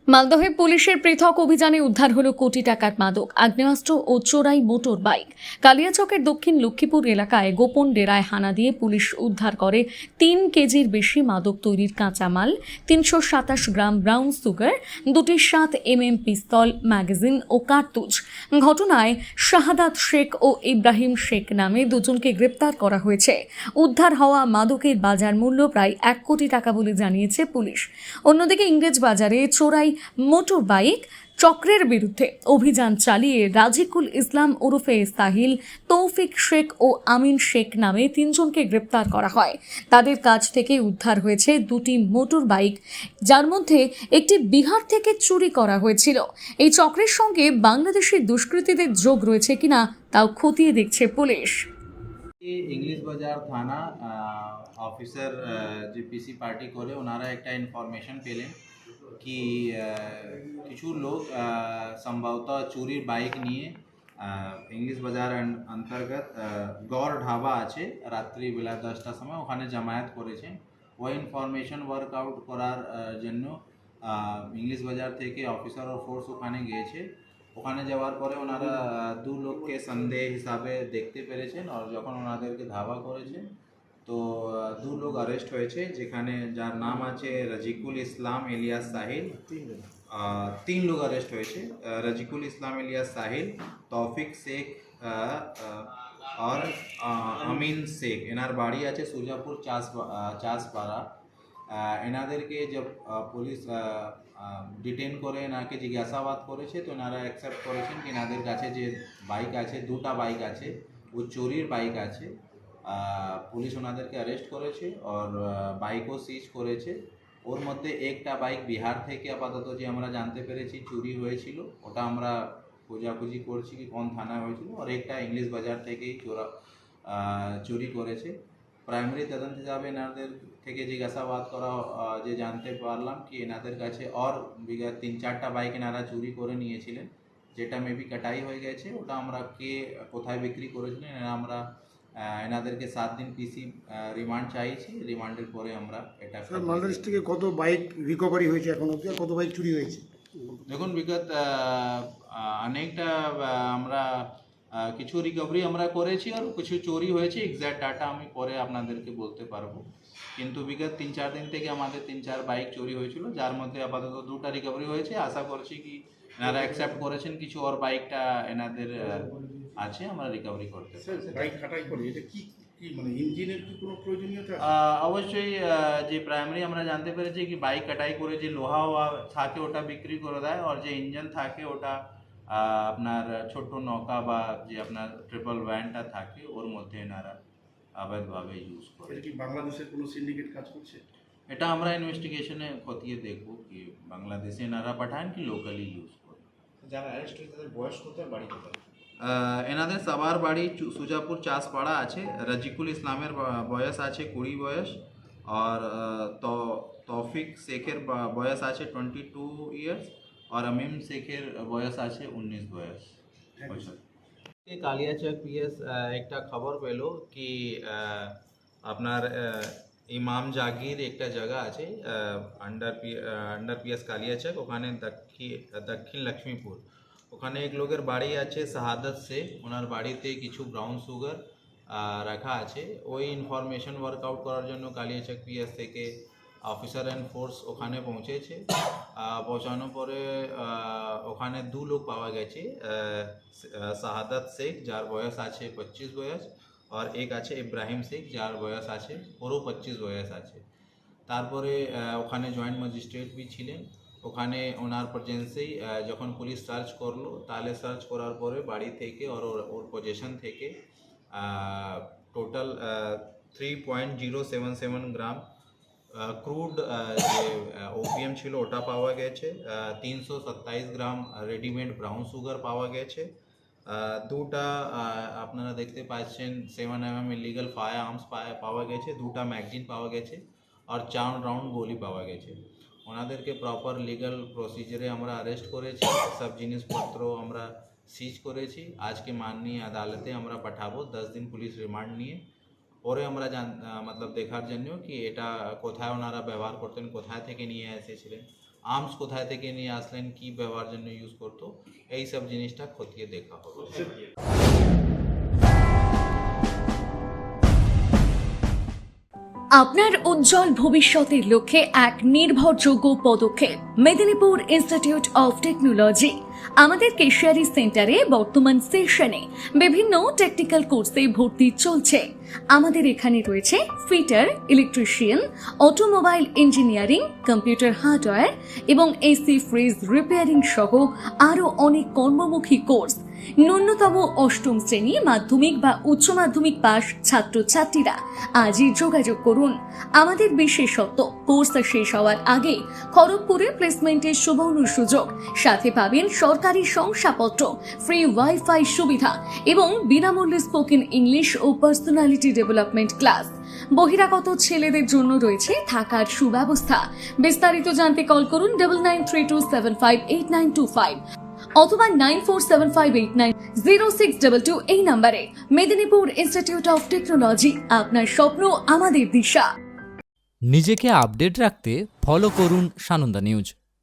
মালদহে পুলিশের পৃথক অভিযানে উদ্ধার হলো কোটি টাকার মাদক, আগ্নেয়াস্ত্র ও চোরাই মোটর বাইক। কালিয়াচকের দক্ষিণ লক্ষ্মীপুর এলাকায় গোপন ডেরায় হানা দিয়ে পুলিশ উদ্ধার করে 3 কেজির বেশি মাদক তৈরির কাঁচামাল, 327 গ্রাম ব্রাউন সুগার, 2টি 7mm পিস্তল, ম্যাগাজিন ও কার্তুজ। ঘটনায় শাহাদাত শেখ ও ইব্রাহিম শেখ নামে দুজনকে গ্রেপ্তার করা হয়েছে। উদ্ধার হওয়া মাদকের বাজার মূল্য প্রায় 1 কোটি টাকা বলে জানিয়েছে পুলিশ। অন্যদিকে ইংরেজ বাজারে চোরাই মোটর বাইক চক্রের বিরুদ্ধে অভিযান চালিয়ে রাজিকুল ইসলাম ওরফে সাহিল, তৌফিক শেখ ও আমিন শেখ নামে 3 জনকে গ্রেপ্তার করা হয়। তাদের কাছ থেকে উদ্ধার হয়েছে 2টি মোটর বাইক, যার মধ্যে একটি বিহার থেকে চুরি করা হয়েছিল। এই চক্রের সঙ্গে বাংলাদেশের দুষ্কৃতীদের যোগ রয়েছে কিনা তাও খতিয়ে দেখছে পুলিশ। ইংলিশ বাজার থানা অফিসার যে পিসি পার্টি করে ওনারা একটা ইনফরমেশন পেলেন কি কিছু লোক সম্ভবত চুরির বাইক নিয়ে ইংলিশ বাজার অন্তর্গত গড় ঢাবা আছে, রাত্রিবেলা 10টার সময় ওখানে জামায়াত করেছে। ওই ইনফরমেশন ওয়ার্কআউট করার জন্য ইংলিশ বাজার থেকে অফিসার ও ফোর্স ওখানে গিয়েছে। ওখানে যাওয়ার পরে ওনারা 2 লোককে সন্দেহ হিসাবে দেখতে পেরেছেন, আর যখন ওনাদেরকে ধাওয়া করেছে তো 2 লোক অ্যারেস্ট হয়েছে, যেখানে যার নাম আছে রাজিকুল ইসলাম এলিয়াস সাহিল। 3 লোক অ্যারেস্ট হয়েছে, রাজিকুল ইসলাম এলিয়াস সাহিল, তৌফিক শেখ আর আমিন শেখ। এনার বাড়ি আছে সুজাপুর চাষপাড়া। এনাদেরকে জব পুলিশ ডিটেন করে এনাকে জিজ্ঞাসাবাদ করেছে, তো এনারা অ্যাকসেপ্ট করেছেন কি এনাদের কাছে যে বাইক আছে, 2টা বাইক আছে, ও চুরির বাইক আছে। পুলিশ ওনাদেরকে অ্যারেস্ট করেছে আর বাইকও সিজ করেছে। ওর মধ্যে একটা বাইক বিহার থেকে আপাতত যে আমরা জানতে পেরেছি চুরি হয়েছিল, ওটা আমরা খোঁজাখুঁজি করছি কি কোন থানায় হয়েছিল, আর একটা ইংলিশ বাজার থেকেই চুরি করেছে। প্রাইমারি তদন্ত হিসাবে এনাদের থেকে জিজ্ঞাসাবাদ করা যে জানতে পারলাম কি এনাদের কাছে আর বিগত 3-4টা বাইক এনারা চুরি করে নিয়েছিলেন, যেটা মেবি কাটাই হয়ে গেছে। ওটা আমরা কে কোথায় বিক্রি করেছিলেন আমরা এনাদেরকে 7 দিন পিসি রিমান্ড চাইছি। রিমান্ডের পরে আমরা এটা মালদা ডিস্ট্রিক্টে কত বাইক রিকভারি হয়েছে এখন অবধি, আর কত বাইক চুরি হয়েছে? দেখুন বিগত অনেকটা আমরা কিছু রিকভারি আমরা করেছি আর কিছু চুরি হয়েছে। এক্স্যাক্ট ডাটা আমি পরে আপনাদেরকে বলতে পারবো, কিন্তু বিগত 3-4 দিন থেকে আমাদের 3-4 বাইক চুরি হয়েছিল, যার মধ্যে আপাতত 2টা রিকভারি হয়েছে। আশা করছি কি এনারা অ্যাকসেপ্ট করেছেন কিছু আর বাইকটা এনাদের আছে, আমরা রিকভারি করতে বাইক খাটাই করে এটা কি কি মানে ইঞ্জিনের কি কোনো প্রয়োজনীয়তা? অবশ্যই যে প্রাইমারি আমরা জানতে পেরেছি কি বাইক কাটাই করে যে লোহা থাকে ওটা বিক্রি করে দেয়, আর যে ইঞ্জিন থাকে ওটা আপনার ছোট নৌকা বা যে আপনার ট্রিপল ভ্যানটা থাকে ওর মধ্যে এনারা অবৈধভাবে ইউজ করে। এটা কি বাংলাদেশের কোনো সিন্ডিকেট কাজ করছে? এটা আমরা ইনভেস্টিগেশনে খতিয়ে দেখব কি বাংলাদেশে এনারা পাঠান কি লোকালি ইউজ করে। যারা অ্যারেস্ট হয়েছে তাদের বয়স কত আর বাড়ি কোথায়? এনাদের সবার বাড়ি সুজাপুর চাষপাড়া আছে। রাজিকুল ইসলামের বয়স আছে 20 বয়স, আর তৌফিক শেখের বয়স আছে 22 ইয়ার্স, আর আমিম শেখের বয়স আছে 19 বয়স। কালিয়াচক পিএস একটা খবর পেল কি আপনার ইমাম জাগির একটা জায়গা আছে আন্ডার পিএস কালিয়াচক, ওখানে দক্ষিণ লক্ষ্মীপুর। ওখানে এক লোকের বাড়ি আছে শাহাদাত শেখ, ওনার বাড়িতে কিছু ব্রাউন সুগার রাখা আছে। ওই ইনফরমেশন ওয়ার্কআউট করার জন্য কালিয়াচক পিএস থেকে অফিসার অ্যান্ড ফোর্স ওখানে পৌঁছেছে। পৌঁছানোর পরে ওখানে 2 লোক পাওয়া গেছে, শাহাদাত শেখ যার বয়স আছে 25 বয়স, আর এক আছে ইব্রাহিম শেখ যার বয়স আছে ওরও 25 বয়স আছে। তারপরে ওখানে জয়েন্ট ম্যাজিস্ট্রেট भी ছিলেন। ওখানে ওনার প্রেজেন্সেই যখন পুলিশ সার্চ করলো, তাহলে সার্চ করার পরে বাড়ি থেকে ওর পজিশন থেকে টোটাল 3.077 গ্রাম ক্রুড যে ওপিএম ছিল ওটা পাওয়া গেছে, 327 গ্রাম রেডিমেড ব্রাউন সুগার পাওয়া গেছে, 2টা আপনারা দেখতে পাচ্ছেন 7mm ইলিগাল ফায়ার আর্মস পাওয়া গেছে, 2টা ম্যাগজিন পাওয়া গেছে, আর 4 রাউন্ড গুলি পাওয়া গেছে। ওনাদেরকে প্রপার লিগাল প্রসিজারে আমরা অ্যারেস্ট করেছি, সব জিনিসপত্র আমরা সিজ করেছি। আজকে মাননীয় আদালতে আমরা পাঠাবো 10 দিন পুলিশ রিমান্ড নিয়ে। পরে আমরা দেখার জন্য কি এটা কোথায় ওনারা ব্যবহার করতেন, কোথায় থেকে নিয়ে এসেছিলেন, আর্মস কোথায় থেকে নিয়ে আসলেন, কি ব্যবহার জন্য ইউজ করতো, এই সব জিনিসটা খতিয়ে দেখা হবে। আপনার উজ্জ্বল ভবিষ্যতের লক্ষ্যে এক নির্ভরযোগ্য পদক্ষেপ মেদিনীপুর ইনস্টিটিউট অফ টেকনোলজি। আমাদের কেশিয়ারি সেন্টারে বর্তমান সেশনে বিভিন্ন টেকনিক্যাল কোর্সে ভর্তি চলছে। আমাদের এখানে রয়েছে fitter, electrician, automobile engineering, computer hardware এবং এসি ফ্রিজ রিপেয়ারিং সহ আরও অনেক কর্মমুখী কোর্স। ন্যূনতম অষ্টম শ্রেণী, মাধ্যমিক বা উচ্চ মাধ্যমিক পাস ছাত্রছাত্রীরা আজই যোগাযোগ করুন। আমাদের বিশেষত্ব, কোর্স শেষ হওয়ার আগে খড়গপুরে প্লেসমেন্টের সুবর্ণ সুযোগ, সাথে পাবেন সরকারি শংসাপত্র, ফ্রি ওয়াইফাই সুবিধা এবং বিনামূল্যে স্পোকেন ইংলিশ ও পার্সোনালিটি ডেভেলপমেন্ট ক্লাস। বহিরাগত ছেলেদের জন্য রয়েছে থাকার সুব্যবস্থা। বিস্তারিত জানতে কল করুন 9932758925 অথবা 9475890622 এই নম্বরে। মেদিনীপুর ইনস্টিটিউট অফ টেকনোলজি, আপনার স্বপ্ন আমাদের দিশা। নিজেকে আপডেট রাখতে ফলো করুন সানন্দা নিউজ।